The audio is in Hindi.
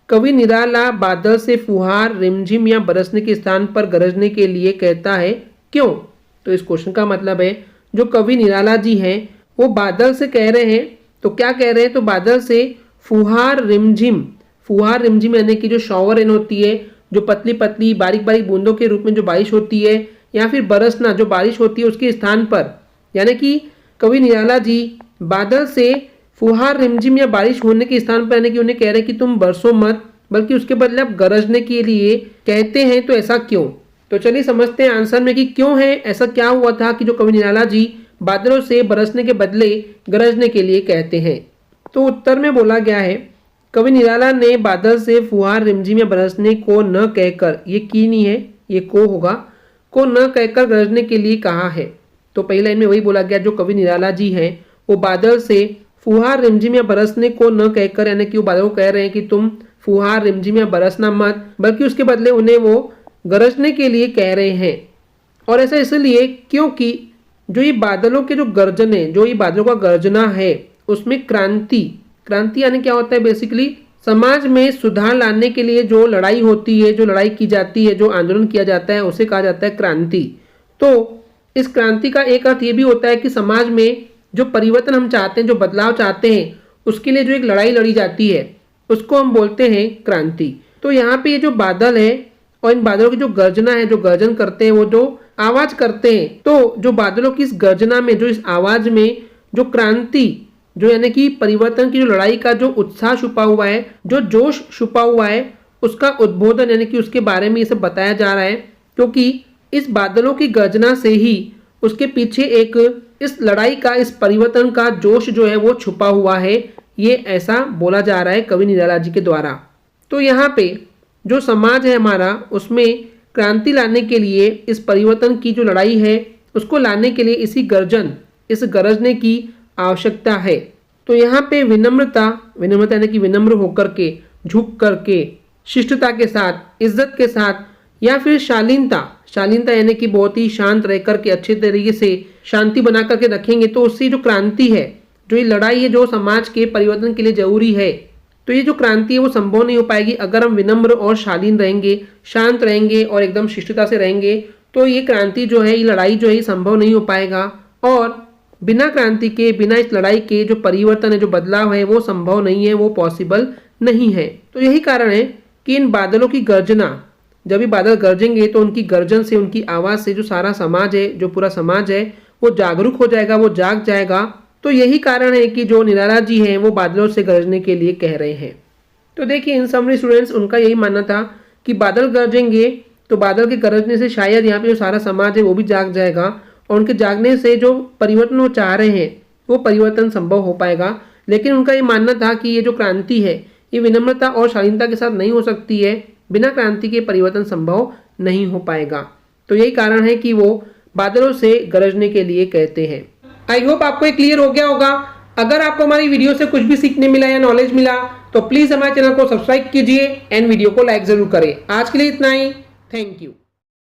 कवि निराला बादल से फुहार रिमझिम या बरसने के स्थान पर गरजने के लिए कहता है, क्यों? तो इस क्वेश्चन का मतलब है जो कवि निराला जी हैं वो बादल से कह रहे हैं, तो क्या कह रहे हैं? तो बादल से फुहार रिमझिम यानी कि जो शॉवर रेन होती है, जो पतली पतली बारीक बारीक बूंदों के रूप में जो बारिश होती है, या फिर बरसना जो बारिश होती है उसके स्थान पर, यानी कि कवि निराला जी बादल से फुहार रिमझिम या बारिश होने के स्थान पर यानी कि उन्हें कह रहे हैं कि तुम बरसो मत, बल्कि उसके बदले आप गरजने के लिए कहते हैं, तो ऐसा क्यों? तो चलिए समझते हैं आंसर में कि क्यों है, ऐसा क्या हुआ था कि जो कवि निराला जी बादलों से बरसने के बदले गरजने के लिए कहते हैं। तो उत्तर में बोला गया है, कवि निराला ने बादल से फुहार रिमझिम या बरसने को न कहकर, ये की नहीं है, ये को होगा, को न कहकर गरजने के लिए कहा है। तो पहली लाइन में वही बोला गया, जो कवि निराला जी हैं वो बादल से फुहार रिमझिम या बरसने को न कहकर, यानी कि वो बादल को कह रहे हैं कि तुम फुहार रिमझिम या बरसना मत, बल्कि उसके बदले उन्हें वो गरजने के लिए कह रहे हैं। और ऐसा इसलिए क्योंकि जो ये बादलों के जो गर्जन है, जो ये बादलों का गर्जना है, उसमें क्रांति यानी क्या होता है? बेसिकली समाज में सुधार लाने के लिए जो लड़ाई होती है, जो लड़ाई की जाती है, जो आंदोलन किया जाता है, उसे कहा जाता है क्रांति। तो इस क्रांति का एक अर्थ ये भी होता है कि समाज में जो परिवर्तन हम चाहते हैं, जो बदलाव चाहते हैं, उसके लिए जो एक लड़ाई लड़ी जाती है, उसको हम बोलते हैं क्रांति। तो यहाँ पे ये जो बादल है और इन बादलों की जो गर्जना है, जो गर्जन करते हैं, वो जो आवाज करते हैं, तो जो बादलों की इस गर्जना में, जो इस आवाज में जो क्रांति, जो यानी कि परिवर्तन की जो लड़ाई का जो उत्साह छुपा हुआ है, जो जोश छुपा हुआ है, उसका उद्बोधन यानी कि उसके बारे में ये सब बताया जा रहा है। क्योंकि इस बादलों की गर्जना से ही उसके पीछे एक इस लड़ाई का, इस परिवर्तन का जोश जो है वो छुपा हुआ है, ये ऐसा बोला जा रहा है कवि निराला जी के द्वारा। तो यहाँ पे जो समाज है हमारा, उसमें क्रांति लाने के लिए, इस परिवर्तन की जो लड़ाई है उसको लाने के लिए इसी गर्जन, इस गरजने की आवश्यकता है। तो यहाँ पे विनम्रता यानी कि विनम्र होकर के, झुक करके, शिष्टता के साथ, इज्जत के साथ, या फिर शालीनता यानी कि बहुत ही शांत रह करके, अच्छे तरीके से शांति बना करके रखेंगे, तो उससे जो क्रांति है, जो ये लड़ाई है, जो समाज के परिवर्तन के लिए जरूरी है, तो ये जो क्रांति है वो संभव नहीं हो पाएगी अगर हम विनम्र और शालीन रहेंगे, शांत रहेंगे और एकदम शिष्टता से रहेंगे। तो ये क्रांति जो है, ये लड़ाई जो है, संभव नहीं हो पाएगा। और बिना क्रांति के, बिना इस लड़ाई के जो परिवर्तन है, जो बदलाव है, वो संभव नहीं है, वो पॉसिबल नहीं है। तो यही कारण है कि इन बादलों की गर्जना, जब ये बादल गरजेंगे तो उनकी गर्जन से, उनकी आवाज़ से जो सारा समाज है, जो पूरा समाज है, वो जागरूक हो जाएगा, वो जाग जाएगा। तो यही कारण है कि जो निराला जी हैं वो बादलों से गरजने के लिए कह रहे हैं। तो देखिए इन समरी स्टूडेंट्स, उनका यही मानना था कि बादल गरजेंगे तो बादल के गरजने से शायद यहाँ पे जो सारा समाज है वो भी जाग जाएगा, और उनके जागने से जो परिवर्तन वो चाह रहे हैं वो परिवर्तन संभव हो पाएगा। लेकिन उनका ये मानना था कि ये जो क्रांति है, ये विनम्रता और शालीनता के साथ नहीं हो सकती है, बिना क्रांति के परिवर्तन संभव नहीं हो पाएगा। तो यही कारण है कि वो बादलों से गरजने के लिए कहते हैं। आई होप आपको ये क्लियर हो गया होगा। अगर आपको हमारी वीडियो से कुछ भी सीखने मिला या नॉलेज मिला तो प्लीज हमारे चैनल को सब्सक्राइब कीजिए एंड वीडियो को लाइक जरूर करें। आज के लिए इतना ही, थैंक यू।